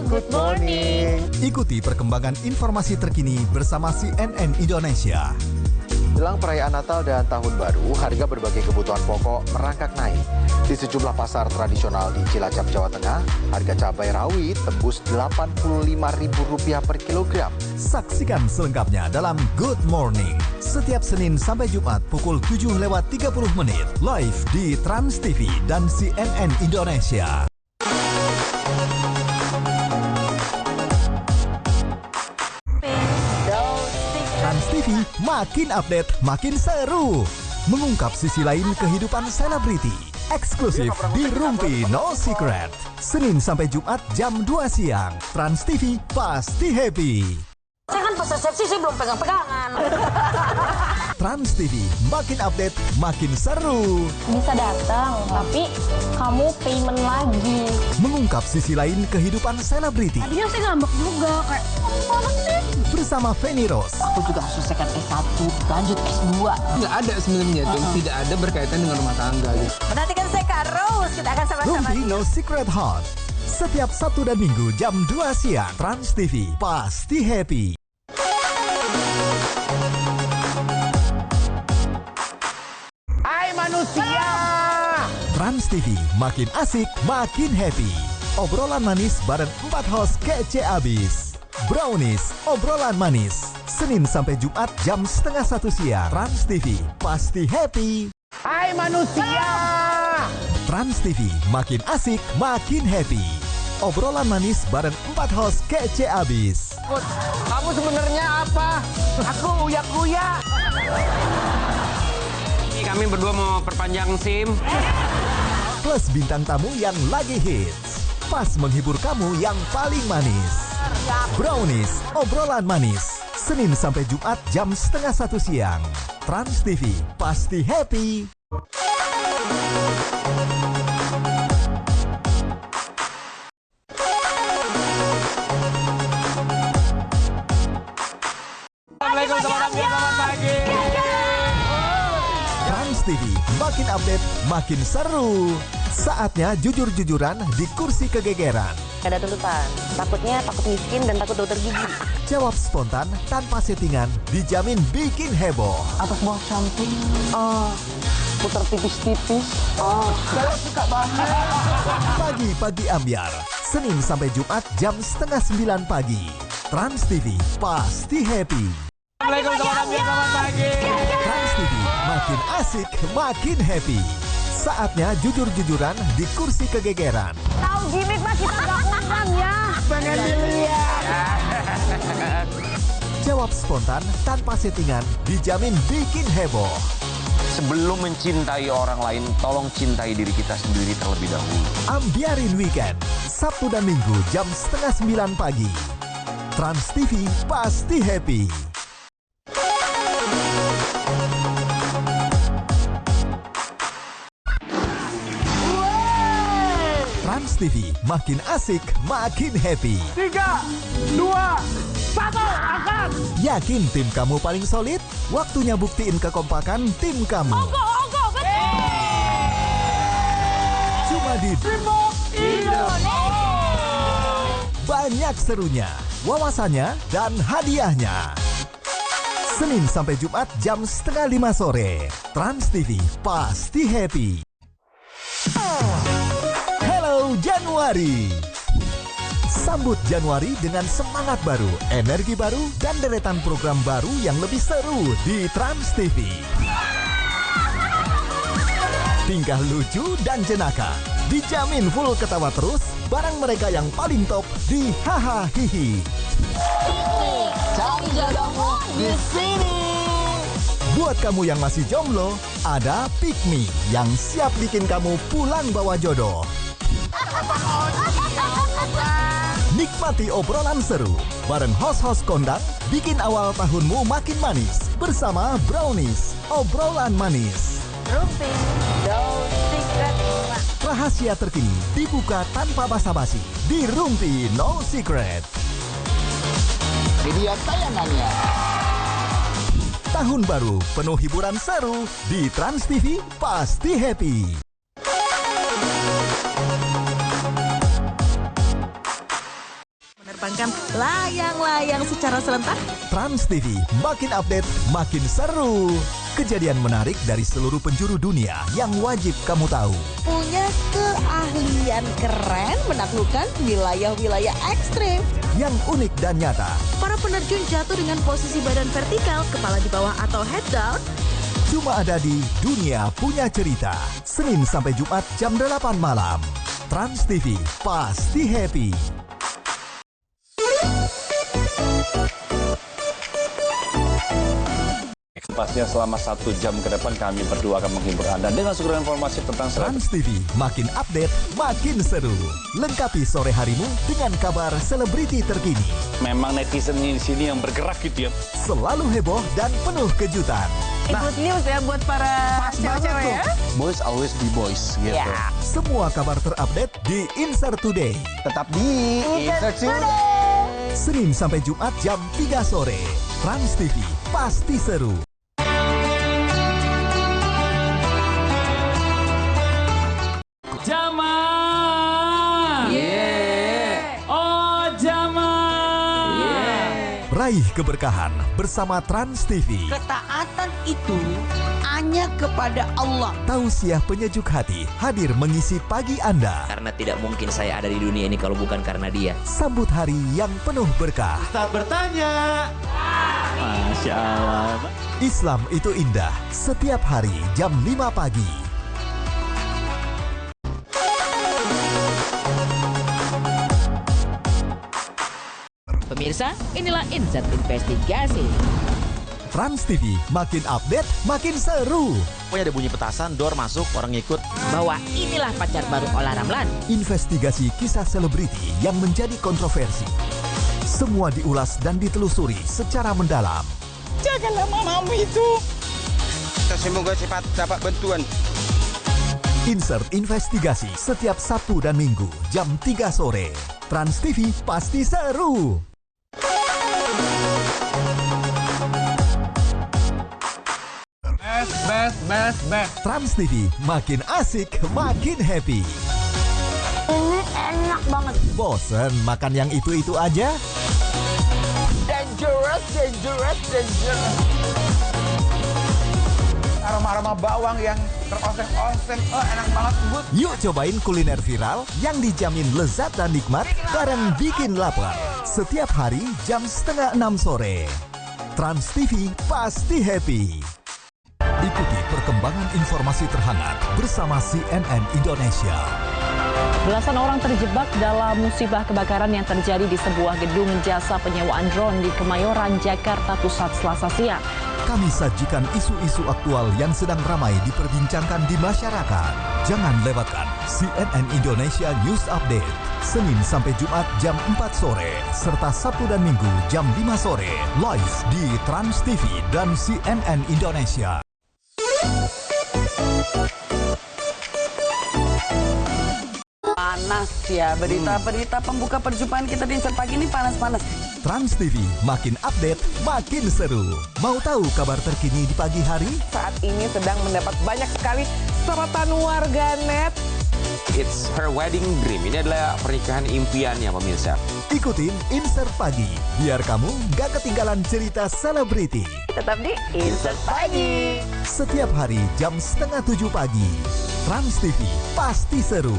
good morning. Ikuti perkembangan informasi terkini bersama CNN Indonesia. Jelang perayaan Natal dan Tahun Baru, harga berbagai kebutuhan pokok merangkak naik. Di sejumlah pasar tradisional di Cilacap, Jawa Tengah, harga cabai rawit tembus Rp85.000 per kilogram. Saksikan selengkapnya dalam Good Morning. Setiap Senin sampai Jumat pukul 7:30 live di Trans TV dan CNN Indonesia. Trans TV makin update, makin seru. Mengungkap sisi lain kehidupan selebriti. Eksklusif di Rumpi No Secret. Senin sampai Jumat jam 2 siang. Trans TV pasti happy. Saya kan pas resepsi saya belum pegang-pegangan. Trans TV makin update, makin seru. Bisa datang, tapi kamu payment lagi. Mengungkap sisi lain kehidupan selebriti. Tadinya saya ngambek juga, kayak kamu banget sih. Bersama Feni Rose. Aku juga harus selesaikan S1, lanjut S2. Nggak ada sebenarnya tuh, tidak ada berkaitan dengan rumah tangga gitu. Menantikan saya Kak Rose, kita akan sama-sama. Rumpi No Secret Hot. Setiap Sabtu dan Minggu jam 2 siang. Trans TV pasti happy. Hai manusia! Trans TV makin asik, makin happy. Obrolan manis bareng 4 host kece abis. Brownies, obrolan manis. Senin sampai Jumat jam 12:30 siang. Trans TV pasti happy. Hai manusia! Trans TV makin asik, makin happy. Obrolan manis bareng 4 host kece abis. Kamu sebenarnya apa? Aku uyak-uyak. Kami berdua mau perpanjang SIM. Plus bintang tamu yang lagi hits. Pas menghibur kamu yang paling manis. Brownies, obrolan manis. Senin sampai Jumat jam 12:30 siang. Trans TV pasti happy. Assalamualaikum, selamat pagi. Trans TV makin update, makin seru. Saatnya jujur-jujuran di kursi kegegeran. Ada tuntutan, takut miskin dan takut dokter gigi. Jawab spontan tanpa settingan, dijamin bikin heboh. Atas bawah samping. Putar tipis-tipis. Saya suka banget. Pagi-pagi ambiar, Senin sampai Jumat jam 8:30 pagi. Trans TV pasti happy. Assalamualaikum, selamat pagi. Trans TV makin asik, makin happy. Saatnya jujur-jujuran di kursi kegegeran. Tahu gimmick mah kita gak undang ya. Pengen dilihat. Jawab spontan tanpa settingan, dijamin bikin heboh. Sebelum mencintai orang lain, tolong cintai diri kita sendiri terlebih dahulu. Ambiarin weekend, Sabtu dan Minggu jam 8:30 pagi. Trans TV pasti happy. Trans TV makin asik, makin happy. 3, 2, 1, angkat! Yakin tim kamu paling solid? Waktunya buktiin kekompakan tim kamu. Cuma di banyak serunya, wawasannya, dan hadiahnya. Senin sampai Jumat jam 4:30 sore. Trans TV pasti happy. Hello Januari. Sambut Januari dengan semangat baru, energi baru, dan deretan program baru yang lebih seru di Trans TV. Tingkah lucu dan jenaka, dijamin full ketawa terus bareng mereka yang paling top di Haha Hihi. Cari jodohmu di sini. Buat kamu yang masih jomblo, ada Pick Me yang siap bikin kamu pulang bawa jodoh. Nikmati obrolan seru bareng host-host kondang, bikin awal tahunmu makin manis bersama Brownies, obrolan manis. Rumpi No Secret. Rahasia terkini dibuka tanpa basa-basi di Rumpi No Secret. Ini dia tayangannya. Tahun baru penuh hiburan seru di Trans TV pasti happy. menayangkan layang-layang secara serentak. Trans TV makin update, makin seru. Kejadian menarik dari seluruh penjuru dunia yang wajib kamu tahu. Punya keahlian keren menaklukkan wilayah-wilayah ekstrim. Yang unik dan nyata. Para penerjun jatuh dengan posisi badan vertikal, kepala di bawah atau head down. Cuma ada di Dunia Punya Cerita. Senin sampai Jumat jam 8 malam. Trans TV, pasti happy. Pastinya selama 1 jam ke depan kami berdua akan menghibur Anda dengan seluruh informasi tentang Trans TV, makin update, makin seru. Lengkapi sore harimu dengan kabar selebriti terkini. Memang netizen di sini yang bergerak gitu ya. Selalu heboh dan penuh kejutan. Good news ya buat para cewek-cewek ya. Boys always be boys gitu. Ya. Semua kabar terupdate di Insert Today. Tetap di Insert Today. Senin sampai Jumat jam 3 sore. Trans TV, pasti seru. Jamal. Oh Jamal. Raih keberkahan bersama Trans TV. Ketaatan itu hanya kepada Allah. Tausiah penyejuk hati hadir mengisi pagi Anda. Karena tidak mungkin saya ada di dunia ini kalau bukan karena dia. Sambut hari yang penuh berkah. Ustaz bertanya. Masya Allah. Islam itu indah. Setiap hari jam 5 pagi. Pemirsa, inilah Insert Investigasi. Trans TV makin update, makin seru. Pokoknya ada bunyi petasan, door masuk, orang ngikut. Bahwa inilah pacar baru Ola Ramlan. Investigasi kisah selebriti yang menjadi kontroversi. Semua diulas dan ditelusuri secara mendalam. Janganlah mamamu itu. Semoga cepat dapat bantuan. Insert investigasi setiap Sabtu dan Minggu jam 3 sore. Trans TV pasti seru. Best. Trans TV makin asik, makin happy. Ini enak banget. Bosen makan yang itu-itu aja? Dangerous. Aroma-aroma bawang yang teroseng-oseng, enak banget, Bud. Yuk cobain kuliner viral yang dijamin lezat dan nikmat bareng bikin lapar. Setiap hari jam 5:30 sore. Trans TV pasti happy. Ikuti perkembangan informasi terhangat bersama CNN Indonesia. Belasan orang terjebak dalam musibah kebakaran yang terjadi di sebuah gedung jasa penyewaan drone di Kemayoran, Jakarta Pusat Selasa siang. Kami sajikan isu-isu aktual yang sedang ramai diperbincangkan di masyarakat. Jangan lewatkan CNN Indonesia News Update. Senin sampai Jumat jam 4 sore, serta Sabtu dan Minggu jam 5 sore. Live di Trans TV dan CNN Indonesia. Panas ya, berita-berita pembuka perjumpaan kita di Insert Pagi ini panas-panas. Trans TV makin update, makin seru. Mau tahu kabar terkini di pagi hari? Saat ini sedang mendapat banyak sekali sorotan warganet. It's her wedding dream. Ini adalah pernikahan impiannya, pemirsa. Ikutin Insert Pagi, biar kamu gak ketinggalan cerita selebriti. Tetap di Insert Pagi. Setiap hari jam 6:30 pagi. Trans TV pasti seru.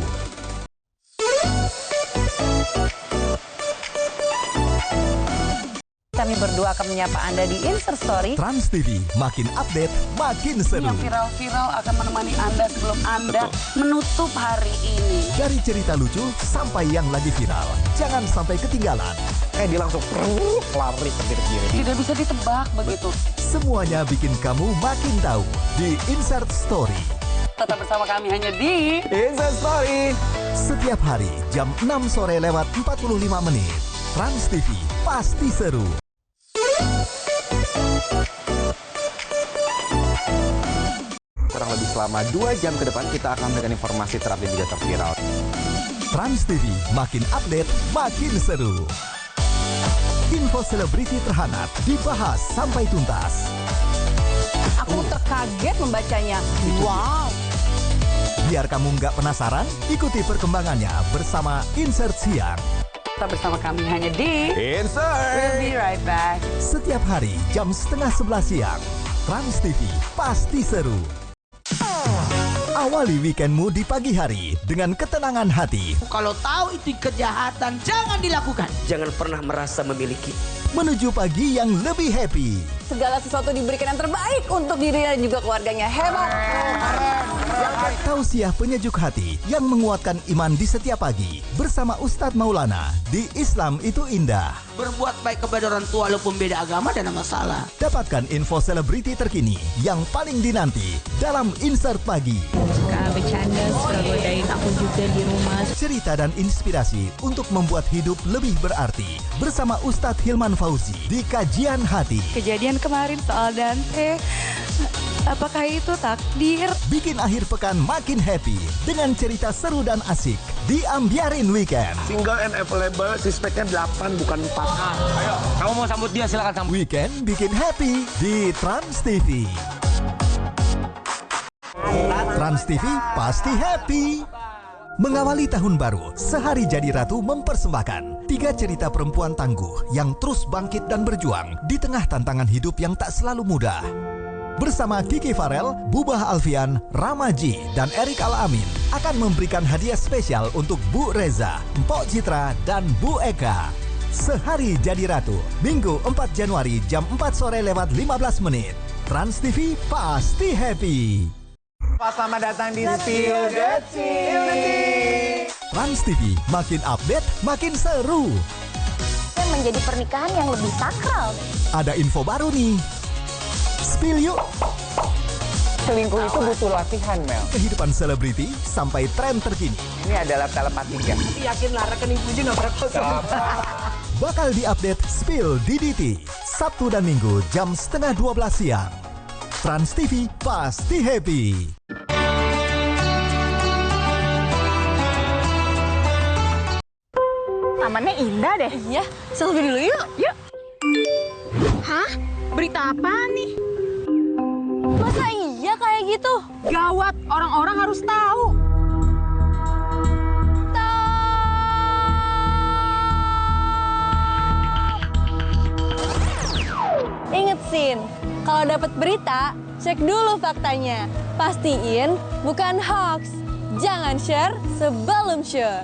Kami berdua akan menyapa Anda di Insert Story. Trans TV makin update, makin seru. Yang viral-viral akan menemani Anda sebelum Anda menutup hari ini. Dari cerita lucu sampai yang lagi viral, jangan sampai ketinggalan. Dia langsung lari ke kiri. Tidak bisa ditebak begitu. Semuanya bikin kamu makin tahu di Insert Story. Tetap bersama kami hanya di Insert Story. Setiap hari jam 6 sore lewat 45 menit. Trans TV pasti seru. Kurang lebih selama 2 jam ke depan kita akan memberikan informasi terupdate juga terviral. Trans TV makin update, makin seru. Info selebriti terhangat dibahas sampai tuntas. Aku terkaget membacanya. Wow. Biar kamu nggak penasaran, ikuti perkembangannya bersama Insert Siang. Tetap bersama kami hanya di Insert. We'll be right back. Setiap hari jam 10:30 siang, Trans TV pasti seru. Awali weekendmu di pagi hari dengan ketenangan hati. Kalau tahu itu kejahatan, jangan dilakukan. Jangan pernah merasa memiliki. Menuju pagi yang lebih happy. Segala sesuatu diberikan yang terbaik untuk dirinya dan juga keluarganya. Hebat. Tausiah penyejuk hati yang menguatkan iman di setiap pagi bersama Ustadz Maulana di Islam Itu Indah. Berbuat baik kepada orang tua walaupun beda agama dan masalah. Dapatkan info selebriti terkini yang paling dinanti dalam Insert Pagi. Suka bercanda, suka godain aku juga di rumah. Cerita dan inspirasi untuk membuat hidup lebih berarti bersama Ustadz Hilman Fauzi di Kajian Hati. Kejadian kemarin soal Dante, apakah itu takdir? Bikin akhir pekan makin happy dengan cerita seru dan asik di Ambiarin Weekend. Single and available, suspeknya 8 bukan 4. Ayo, kamu mau sambut dia silakan sambut. Weekend bikin happy di Trans TV. Trans TV pasti happy. Mengawali tahun baru, Sehari Jadi Ratu mempersembahkan 3 cerita perempuan tangguh yang terus bangkit dan berjuang di tengah tantangan hidup yang tak selalu mudah. Bersama Kiki Farel, Bubah Alfian, Ramaji, dan Erik Al-Amin akan memberikan hadiah spesial untuk Bu Reza, Mpok Citra, dan Bu Eka. Sehari Jadi Ratu, Minggu 4 Januari jam 4 sore lewat 15 menit. Trans TV pasti happy. Selamat datang di Spill the Tea. Trans TV makin update, makin seru. Menjadi pernikahan yang lebih sakral. Ada info baru nih. Spill yuk. Selingkuh itu butuh latihan, Mel. Kehidupan selebriti sampai tren terkini. Ini adalah telepatika. Yakinlah rekening puji nggak pernah kosong. Bakal diupdate Spill DDT Sabtu dan Minggu jam 11:30 siang. Trans TV pasti happy. Tamannya indah deh. Iya, selfie dulu yuk. Yuk. Hah? Berita apa nih? Masa iya kayak gitu? Gawat, orang-orang harus tahu. Ingat, Sin, kalau dapat berita, cek dulu faktanya. Pastiin bukan hoax. Jangan share sebelum sure.